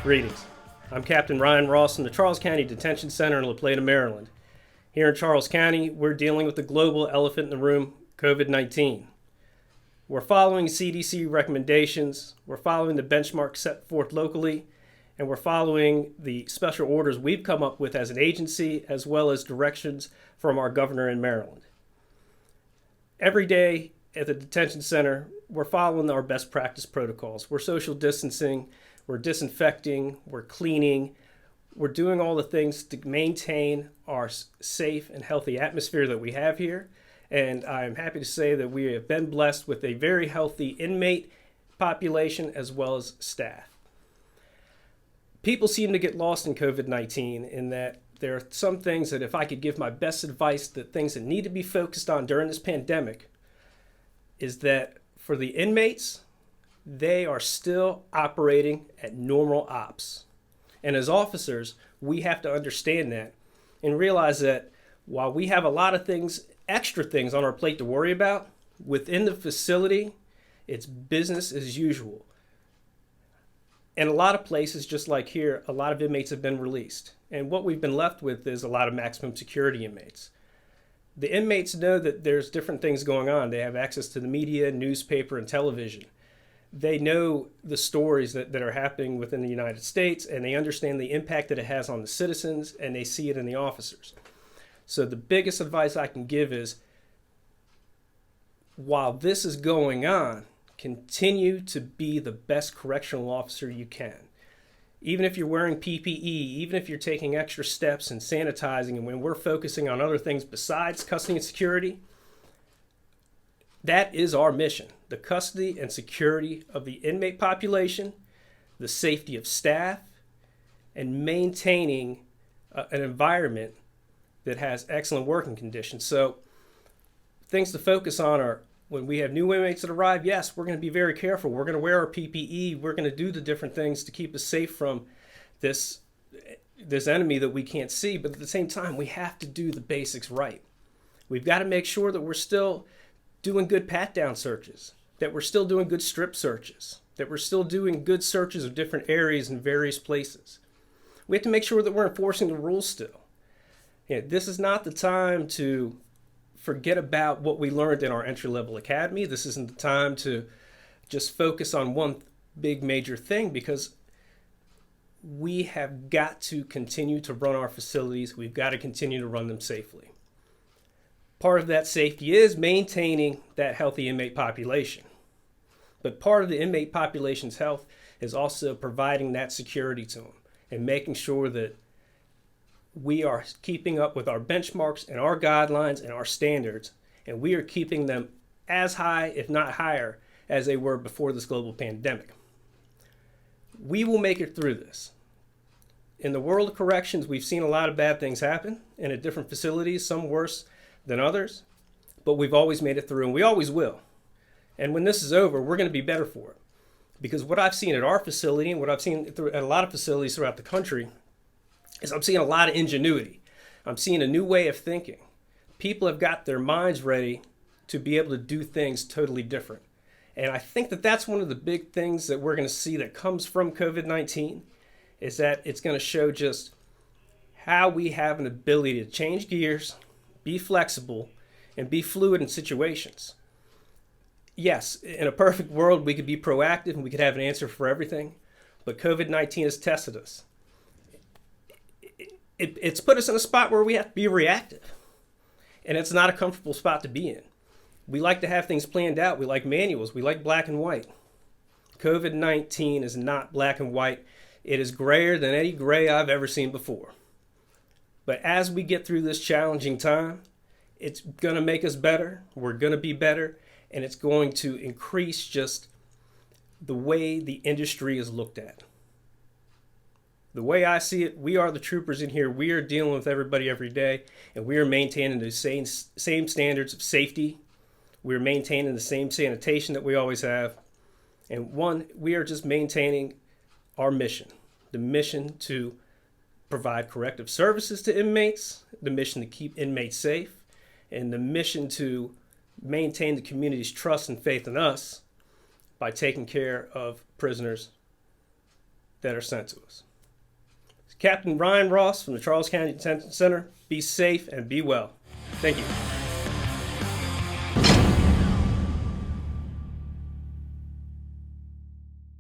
Greetings. I'm Captain Ryan Ross from the Charles County Detention Center in La Plata, Maryland. Here in Charles County, we're dealing with the global elephant in the room, COVID-19. We're following CDC recommendations, we're following the benchmarks set forth locally, and we're following the special orders we've come up with as an agency, as well as directions from our governor in Maryland. Every day at the detention center, we're following our best practice protocols. We're social distancing, we're disinfecting, we're cleaning, we're doing all the things to maintain our safe and healthy atmosphere that we have here. And I'm happy to say that we have been blessed with a very healthy inmate population as well as staff. People seem to get lost in COVID-19 in that there are some things that if I could give my best advice, that things that need to be focused on during this pandemic is that for the inmates, they are still operating at normal ops. And as officers, we have to understand that and realize that while we have a lot of things, extra things on our plate to worry about, within the facility, it's business as usual. And a lot of places, just like here, a lot of inmates have been released. And what we've been left with is a lot of maximum security inmates. The inmates know that there's different things going on. They have access to the media, newspaper, and television. They know the stories that are happening within the United States, and they understand the impact that it has on the citizens, and they see it in the officers. So the biggest advice I can give is, while this is going on, continue to be the best correctional officer you can. Even if you're wearing PPE, even if you're taking extra steps and sanitizing, and when we're focusing on other things besides custody and security, that is our mission. The custody and security of the inmate population, the safety of staff, and maintaining an environment that has excellent working conditions. So things to focus on are when we have new inmates that arrive, yes, we're going to be very careful. We're going to wear our PPE. We're going to do the different things to keep us safe from this enemy that we can't see. But at the same time, we have to do the basics right. We've got to make sure that we're still doing good pat-down searches, that we're still doing good strip searches, that we're still doing good searches of different areas in various places. We have to make sure that we're enforcing the rules still. This is not the time to forget about what we learned in our entry-level academy. This isn't the time to just focus on one big major thing, because we have got to continue to run our facilities. We've got to continue to run them safely. Part of that safety is maintaining that healthy inmate population. But part of the inmate population's health is also providing that security to them and making sure that we are keeping up with our benchmarks and our guidelines and our standards, and we are keeping them as high, if not higher, as they were before this global pandemic. We will make it through this. In the world of corrections, we've seen a lot of bad things happen and at different facilities, some worse than others, but we've always made it through, and we always will. And when this is over, we're going to be better for it. Because what I've seen at our facility and what I've seen at a lot of facilities throughout the country is I'm seeing a lot of ingenuity. I'm seeing a new way of thinking. People have got their minds ready to be able to do things totally different. And I think that that's one of the big things that we're going to see that comes from COVID-19, is that it's going to show just how we have an ability to change gears, be flexible, and be fluid in situations. Yes, in a perfect world, we could be proactive and we could have an answer for everything, but COVID-19 has tested us. It's put us in a spot where we have to be reactive, and it's not a comfortable spot to be in. We like to have things planned out. We like manuals. We like black and white. COVID-19 is not black and white. It is grayer than any gray I've ever seen before. But as we get through this challenging time, it's going to make us better. We're going to be better, and it's going to increase just the way the industry is looked at. The way I see it, we are the troopers in here. We are dealing with everybody every day, and we are maintaining the same standards of safety. We're maintaining the same sanitation that we always have. And we are just maintaining our mission, the mission to provide corrective services to inmates, the mission to keep inmates safe, and the mission to maintain the community's trust and faith in us by taking care of prisoners that are sent to us. Captain Ryan Ross from the Charles County Detention Center. Be safe and be well. Thank you.